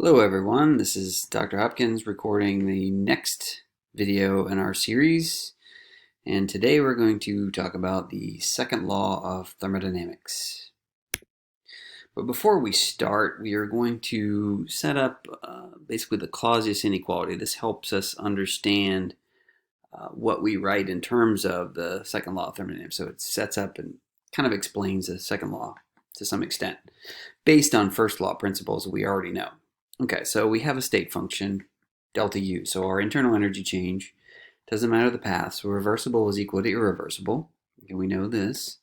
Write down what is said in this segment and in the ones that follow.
Hello everyone, this is Dr. Hopkins recording the next video in our series, and today we're going to talk about the second law of thermodynamics. But before we start, we are going to set up basically the Clausius inequality. This helps us understand what we write in terms of the second law of thermodynamics. So it sets up and kind of explains the second law to some extent, based on first law principles that we already know. Okay, so we have a state function, delta U. So our internal energy change, doesn't matter the path, so reversible is equal to irreversible. Okay, we know this.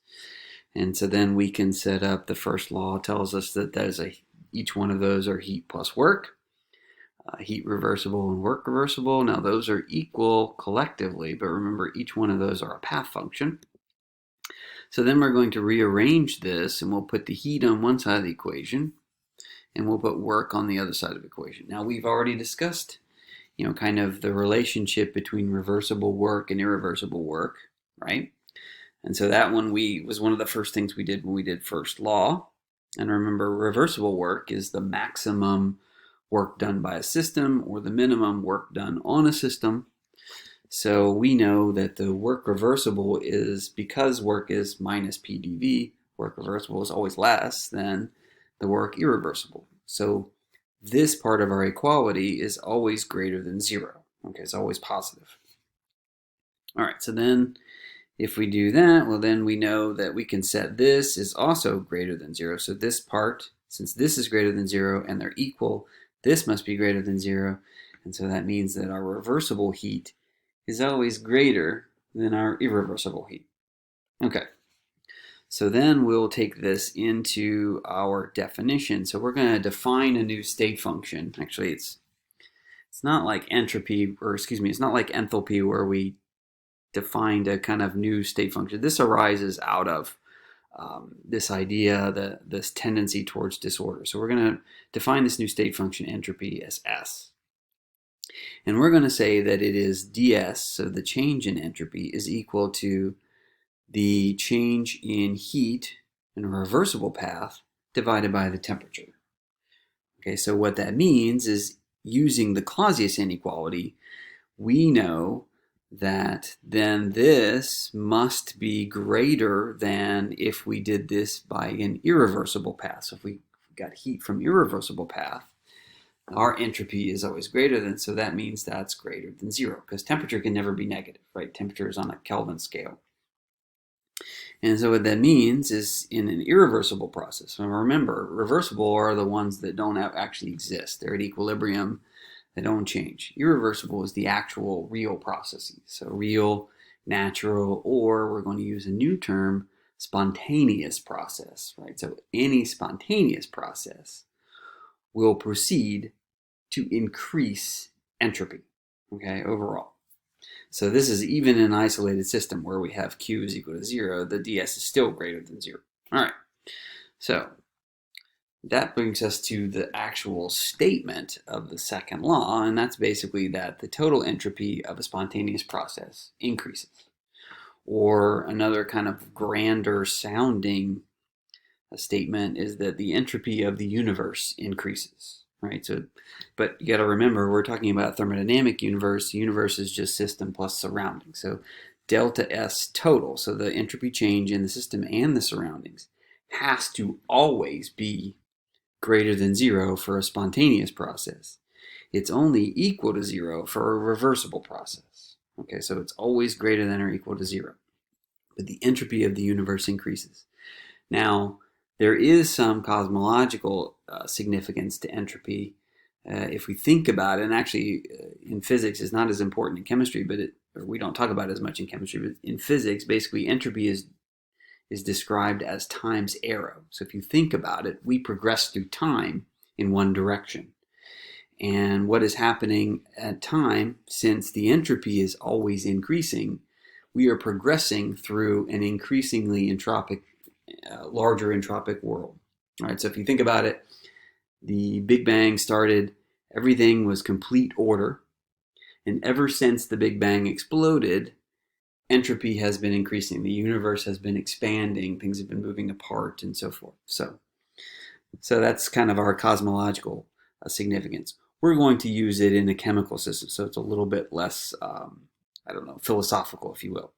And so then we can set up the first law, tells us that each one of those are heat plus work. Heat reversible and work reversible. Now those are equal collectively, but remember each one of those are a path function. So then we're going to rearrange this, and we'll put the heat on one side of the equation, and we'll put work on the other side of the equation. Now we've already discussed, kind of the relationship between reversible work and irreversible work, right? And so that one was one of the first things we did when we did first law. And remember, reversible work is the maximum work done by a system or the minimum work done on a system. So we know that the work reversible is, because work is minus PdV, work reversible is always less than the work irreversible. So this part of our equality is always greater than zero. Okay, it's always positive. All right, so then if we do that, well, then we know that we can set this is also greater than zero. So this part, since this is greater than zero and they're equal, this must be greater than zero. And so that means that our reversible heat is always greater than our irreversible heat. Okay. So then we'll take this into our definition. So we're going to define a new state function. Actually, it's not like entropy, or excuse me, it's not like enthalpy where we defined a kind of new state function. This arises out of this idea, this tendency towards disorder. So we're going to define this new state function, entropy, as S. And we're going to say that it is ds, so the change in entropy, is equal to the change in heat in a reversible path divided by the temperature. Okay, so what that means is, using the Clausius inequality, we know that then this must be greater than if we did this by an irreversible path. So if we got heat from irreversible path, our entropy is always greater than, so that means that's greater than zero, because temperature can never be negative, right? Temperature is on a Kelvin scale. And so what that means is, in an irreversible process, and remember, reversible are the ones that don't actually exist. They're at equilibrium. They don't change. Irreversible is the actual real processes. So real, natural, or we're going to use a new term, spontaneous process, right? So any spontaneous process will proceed to increase entropy, okay, overall. So this is even an isolated system where we have Q is equal to zero, the ds is still greater than zero. All right, so that brings us to the actual statement of the second law, and that's basically that the total entropy of a spontaneous process increases. Or another kind of grander sounding statement is that the entropy of the universe increases, right? So, but you got to remember, we're talking about a thermodynamic universe. The universe is just system plus surrounding. So delta S total, so the entropy change in the system and the surroundings, has to always be greater than zero for a spontaneous process. It's only equal to zero for a reversible process. Okay, so it's always greater than or equal to zero. But the entropy of the universe increases. Now, there is some cosmological significance to entropy if we think about it. And actually, in physics, it's not as important in chemistry, but we don't talk about it as much in chemistry. But in physics, basically, entropy is described as time's arrow. So if you think about it, we progress through time in one direction. And what is happening at time, since the entropy is always increasing, we are progressing through an increasingly entropic, larger entropic world. All right, so if you think about it, the Big Bang started, everything was complete order, and ever since the Big Bang exploded, entropy has been increasing. The universe has been expanding, things have been moving apart, and so forth. So that's kind of our cosmological significance. We're going to use it in a chemical system, so it's a little bit less, I don't know, philosophical, if you will.